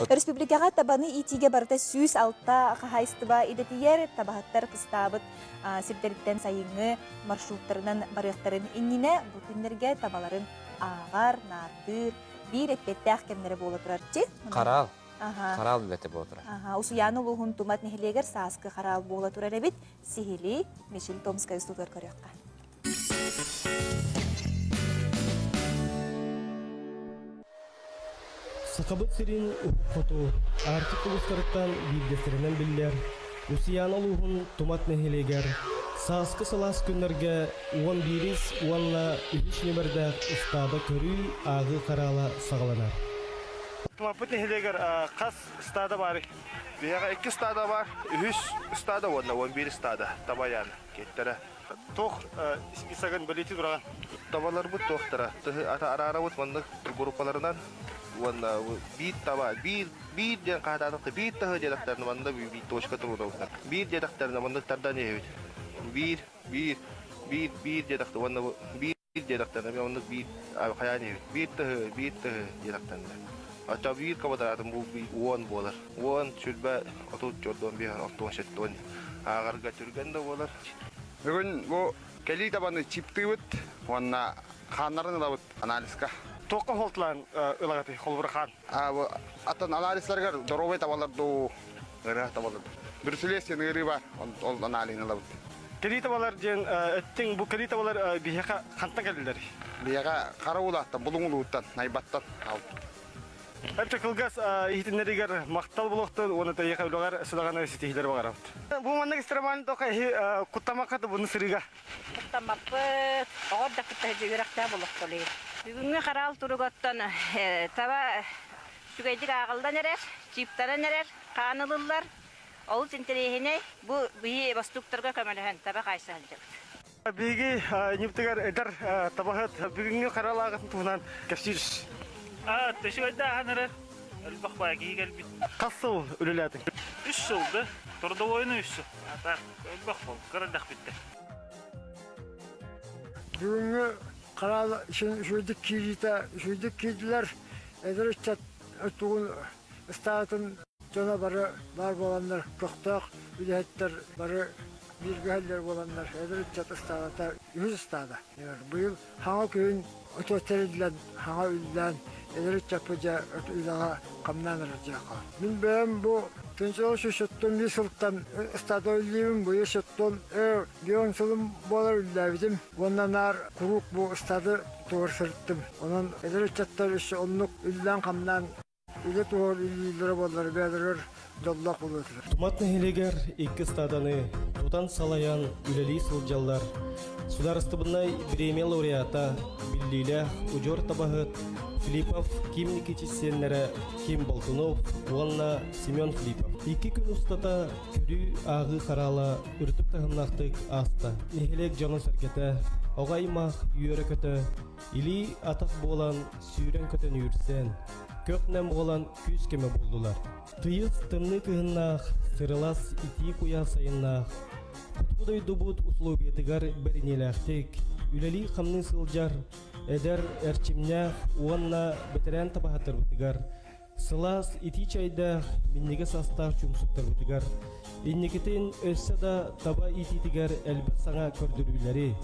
Республикаға табаны итиге барда сүйіс алтта қағайыстыба идетиер табағаттар қыстабыт сирдеріттен сайыңы маршруттарынан барықтарын инніне бұтынлерге табаларын ағар, нардыр, bir еппетті әқкемдері болы тұрар че? Қарал білеті болы тұрар. Усуяны луғын тумат нехелегер саскы қарал болы тұрар әбет сихили Мишель Томская студар көріққа. Сақабыт сирин ұққоту, артық ұлыстарыттан білдестерінен білдер, Усияны луғын тумат нехелегер, саскы салас күнлерге 11 уанна үхіс нөмірді ұстады көрі ағы қарала сағаланар. Тумапыт нехелегер қас ұстады бары. Бияға 2 ұстады бар, үхіс ұстады уанна 11 ұстады табаяны кеттері. Тоқ списагын білеті тұраған. Табалар бұд тоқтыра. Ара-ара бұд маңдық группаларынан Ванна бит таба бит ден каданықты бит тағы дедақтарны манда бит точка тұруда ұлдар. Бит дедақтарны мандықтардан ебет. Бит дедақты, ванна бит дедақтарны мандық бит қаян ебет. Бит тағы дедақтарны. Ача бит кабадарадым бұл бит 10 болар. 10 сүрбә отут жордан бейхан 60-70. Ағарға түргенді болар. Бүгін бұл кәлі табаны чиптығыт, ванна қанларын ұлабыт анализка. Тоққа холтлан ылағаты холбыр қан. Атын анализларға доровай табаларды ұры табаларды. Бүрсілесен ұры бар, ол анализін алабыды. Кәлі табалар жен өттің бұл кәлі табалар бияға қанттан кәлілдер? Бияға қара ұлақтан, бұлың ұлықтан, найбаттан алды. Әпті қылғас ехтінлерігер мақтал бұлықтын, оны тәйеқа үліғар сұдағаны сетейдер бағар ауды. Бұл маңнық істіраманы тоқа құттамаққаты бұны сырыға? Құттамақпы оғырда құтта жүйірақта бұлық Бүгінгі қарал тұрғаттан таба жүгейдік ағылдан әрер, чиптаран әрер, қанылылар, ол сентерейіне бұл бейі бастуқтарға көміліген таба қайсы әлдер. Бейгі нептігер әдір табағыт бүгінгі қарал ағытын туынан кәпсейріс. Төшігайда аған әрер, әлбақ бағи кәлбет. Қасы ол өліләдің? 3 жылды, тұрды ойыны 3 жыл. Әлбақ бол, қырындақ бітті. Бүгінгі Karal şuyduk kiydiler, ederiçat ötüğün istatın cana barı var olanlar, köktak, ülehetler barı bir güheller olanlar, ederiçat istata, 100 istada. Bu yıl hana köyün ötüterilen, hana ülden, ederiçat yapıca ötülağa kamlanıracak. Ben bu Tünçol şu şuttun bir sılttan istada öldüğüm bu şuttun diyon sılım bolar üldevdim. Ondan kuruk bu istadı doğru sırttım. Onun ederiçatlar işi onluk ülden kamdan üle doğru üllülere bolar bedirir. Dollak bulutlar. Tumat neheleger iki stadanı tutan salayan üleli sıljallar. Sular ıstıbınay Bremya laureata Billiyle Ujor Tabahıt Filipov Kim Nikitişsenlere Kim Boltunov Vanna Semyon Filipov. İki gün ustada körü ağı karala ürtüp tahımnaktık asta. Nehelek canı serkete oğaymaq yürü kötü ili atak boğulan süren kötün yürsen köknem boğulan küs keme buldular. Tıyız tımны kıhınnaq sırılas iti kuya sayınnaq Kutbuday dubut uslubiyetigar berinelaktik üleli xamны sıljar eder erçimnaq uanna betiren tabahatır bitigar Sılas iti çayda minnege sastaq çumsuktar bitigar İnneketin össe da taba iti tigar elbet sana kördürüleri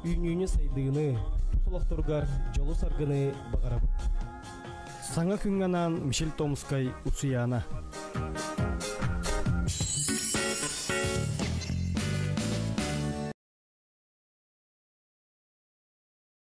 Ünyünü saydığını tutulaqturgar jolu sargını bağarabıt. Sana künganan Мишель Томскай Усуяна.